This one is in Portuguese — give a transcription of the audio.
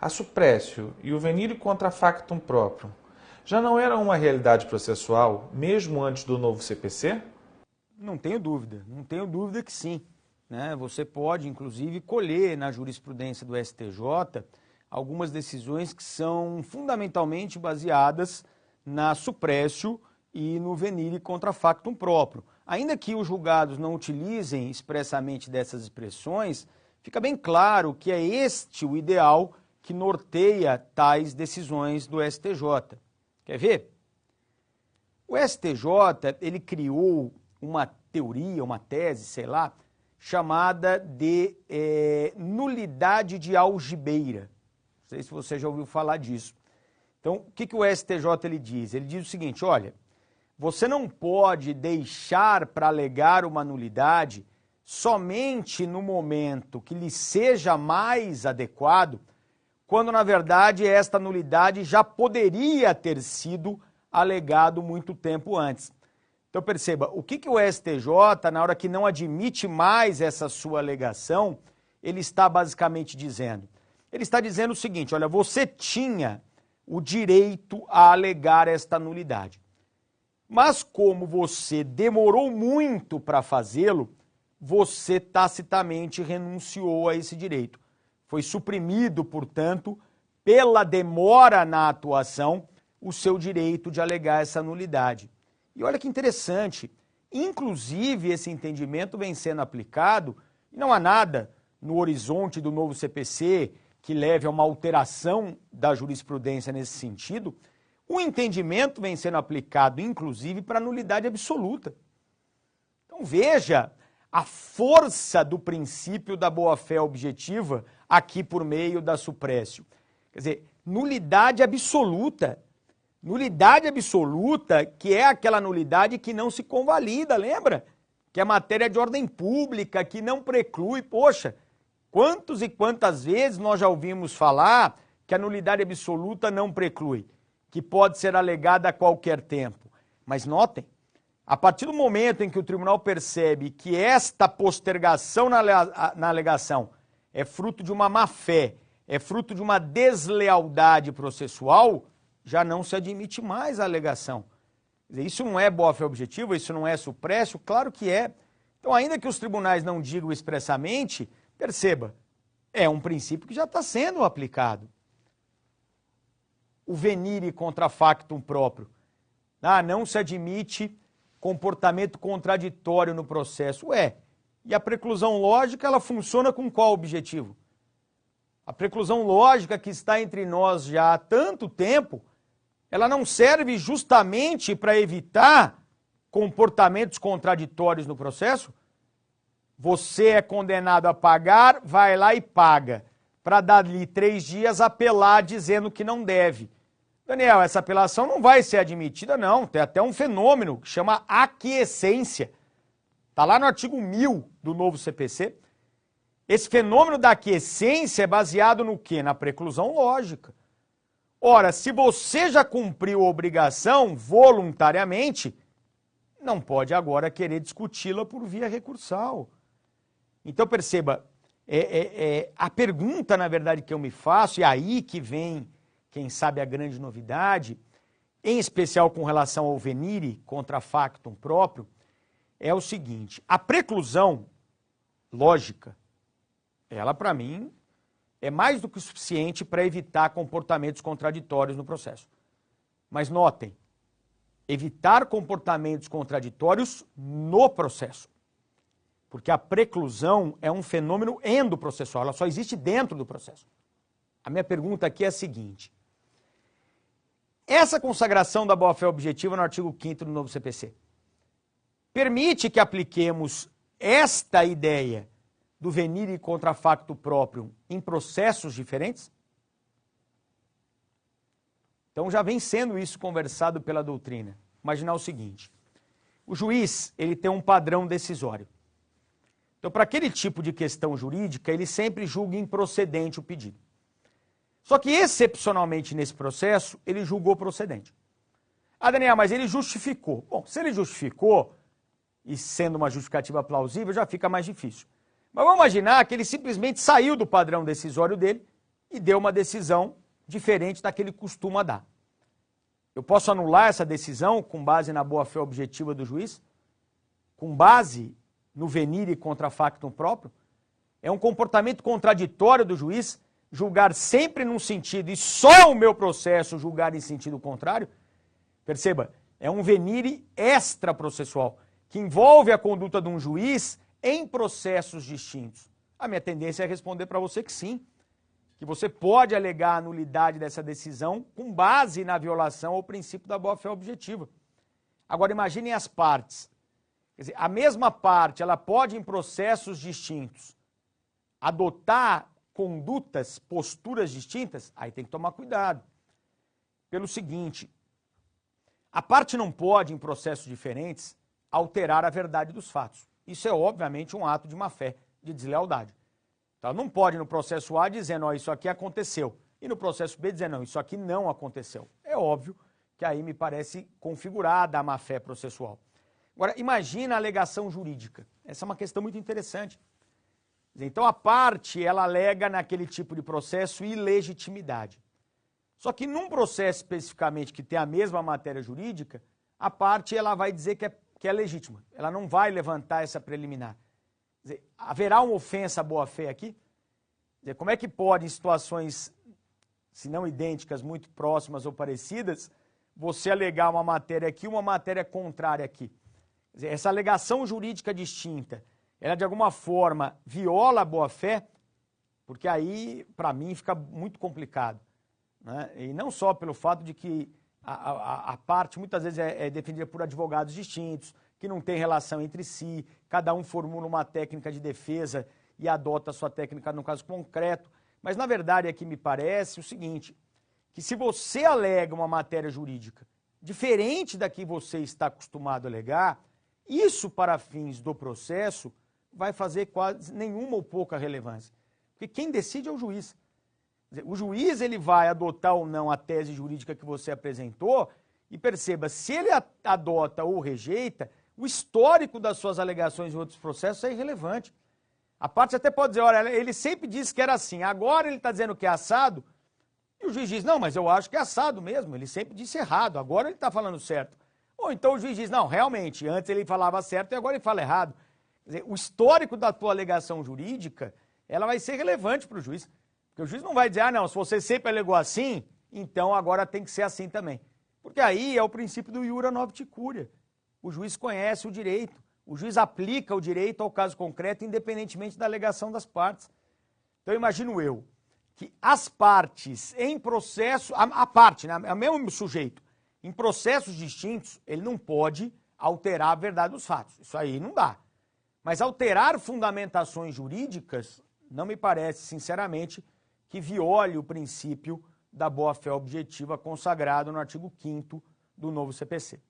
A suprécio e o venire contra factum próprio já não eram uma realidade processual, mesmo antes do novo CPC? Não tenho dúvida que sim, né? Você pode, inclusive, colher na jurisprudência do STJ algumas decisões que são fundamentalmente baseadas na suprécio e no venire contra factum próprio. Ainda que os julgados não utilizem expressamente dessas expressões, fica bem claro que é este o ideal que norteia tais decisões do STJ. Quer ver? O STJ, ele criou uma teoria, uma tese, sei lá, chamada de nulidade de algibeira. Não sei se você já ouviu falar disso. Então, o que o STJ ele diz? Ele diz o seguinte, olha, você não pode deixar para alegar uma nulidade somente no momento que lhe seja mais adequado, quando na verdade esta nulidade já poderia ter sido alegado muito tempo antes. Então perceba, o que o STJ, na hora que não admite mais essa sua alegação, ele está basicamente dizendo? Ele está dizendo o seguinte, olha, você tinha o direito a alegar esta nulidade, mas como você demorou muito para fazê-lo, você tacitamente renunciou a esse direito. Foi suprimido, portanto, pela demora na atuação, o seu direito de alegar essa nulidade. E olha que interessante, inclusive esse entendimento vem sendo aplicado, e não há nada no horizonte do novo CPC que leve a uma alteração da jurisprudência nesse sentido, o entendimento vem sendo aplicado, inclusive, para nulidade absoluta. Então veja a força do princípio da boa-fé objetiva aqui por meio da suprécio. Quer dizer, nulidade absoluta. Nulidade absoluta, que é aquela nulidade que não se convalida, lembra? Que é matéria de ordem pública, que não preclui. Poxa, quantos e quantas vezes nós já ouvimos falar que a nulidade absoluta não preclui, que pode ser alegada a qualquer tempo. Mas notem, a partir do momento em que o tribunal percebe que esta postergação na alegação é fruto de uma má-fé, é fruto de uma deslealdade processual, já não se admite mais a alegação. Isso não é boa-fé objetiva, isso não é suprécio? Claro que é. Então, ainda que os tribunais não digam expressamente, perceba, é um princípio que já está sendo aplicado. O venire contra factum próprio. Não se admite comportamento contraditório no processo. E a preclusão lógica, ela funciona com qual objetivo? A preclusão lógica que está entre nós já há tanto tempo, ela não serve justamente para evitar comportamentos contraditórios no processo? Você é condenado a pagar, vai lá e paga, para dar-lhe 3 dias apelar dizendo que não deve. Daniel, essa apelação não vai ser admitida, não. Tem até um fenômeno que chama aquiescência. Está lá no artigo 1000 do novo CPC. Esse fenômeno da aquiescência é baseado no quê? Na preclusão lógica. Ora, se você já cumpriu a obrigação voluntariamente, não pode agora querer discuti-la por via recursal. Então perceba, a pergunta, na verdade, que eu me faço, e aí que vem, quem sabe, a grande novidade, em especial com relação ao venire contra factum próprio, é o seguinte, a preclusão lógica, ela para mim é mais do que suficiente para evitar comportamentos contraditórios no processo. Mas notem, evitar comportamentos contraditórios no processo. Porque a preclusão é um fenômeno endoprocessual, ela só existe dentro do processo. A minha pergunta aqui é a seguinte, essa consagração da boa-fé objetiva no artigo 5º do novo CPC permite que apliquemos esta ideia do venire contra facto próprio em processos diferentes? Então já vem sendo isso conversado pela doutrina. Imaginar o seguinte, o juiz ele tem um padrão decisório. Então para aquele tipo de questão jurídica, ele sempre julga improcedente o pedido. Só que excepcionalmente nesse processo, ele julgou procedente. Daniel, mas ele justificou. Bom, se ele justificou, e sendo uma justificativa plausível, já fica mais difícil. Mas vamos imaginar que ele simplesmente saiu do padrão decisório dele e deu uma decisão diferente da que ele costuma dar. Eu posso anular essa decisão com base na boa-fé objetiva do juiz? Com base no venire contra factum próprio? É um comportamento contraditório do juiz julgar sempre num sentido e só o meu processo julgar em sentido contrário? Perceba, é um venire extraprocessual, que envolve a conduta de um juiz em processos distintos. A minha tendência é responder para você que sim, que você pode alegar a nulidade dessa decisão com base na violação ao princípio da boa-fé objetiva. Agora imaginem as partes. Quer dizer, a mesma parte, ela pode em processos distintos adotar condutas, posturas distintas? Aí tem que tomar cuidado. Pelo seguinte, a parte não pode, em processos diferentes, alterar a verdade dos fatos. Isso é, obviamente, um ato de má-fé, de deslealdade. Então, não pode, no processo A, dizer, não, isso aqui aconteceu. E no processo B, dizer, não, isso aqui não aconteceu. É óbvio que aí me parece configurada a má-fé processual. Agora, imagina a alegação jurídica. Essa é uma questão muito interessante. Então, a parte, ela alega naquele tipo de processo ilegitimidade. Só que num processo especificamente que tem a mesma matéria jurídica, a parte ela vai dizer que é legítima. Ela não vai levantar essa preliminar. Quer dizer, haverá uma ofensa à boa-fé aqui? Quer dizer, como é que pode, em situações, se não idênticas, muito próximas ou parecidas, você alegar uma matéria aqui e uma matéria contrária aqui? Quer dizer, essa alegação jurídica distinta, ela de alguma forma viola a boa-fé? Porque aí, para mim, fica muito complicado. Né? E não só pelo fato de que a parte muitas vezes é defendida por advogados distintos, que não tem relação entre si, cada um formula uma técnica de defesa e adota a sua técnica no caso concreto. Mas, na verdade, aqui me parece o seguinte, que se você alega uma matéria jurídica diferente da que você está acostumado a alegar, isso, para fins do processo, vai fazer quase nenhuma ou pouca relevância. Porque quem decide é o juiz. O juiz ele vai adotar ou não a tese jurídica que você apresentou e perceba, se ele adota ou rejeita, o histórico das suas alegações em outros processos é irrelevante. A parte até pode dizer, olha, ele sempre disse que era assim, agora ele está dizendo que é assado, e o juiz diz, não, mas eu acho que é assado mesmo, ele sempre disse errado, agora ele está falando certo. Ou então o juiz diz, não, realmente, antes ele falava certo e agora ele fala errado. Quer dizer, o histórico da tua alegação jurídica, ela vai ser relevante para o juiz. Porque o juiz não vai dizer, ah, não, se você sempre alegou assim, então agora tem que ser assim também. Porque aí é o princípio do iura novit curia. O juiz conhece o direito, o juiz aplica o direito ao caso concreto, independentemente da alegação das partes. Então, imagino eu que as partes em processo, a parte, né, é o mesmo sujeito, em processos distintos, ele não pode alterar a verdade dos fatos. Isso aí não dá. Mas alterar fundamentações jurídicas, não me parece, sinceramente, que viole o princípio da boa-fé objetiva consagrado no artigo 5º do novo CPC.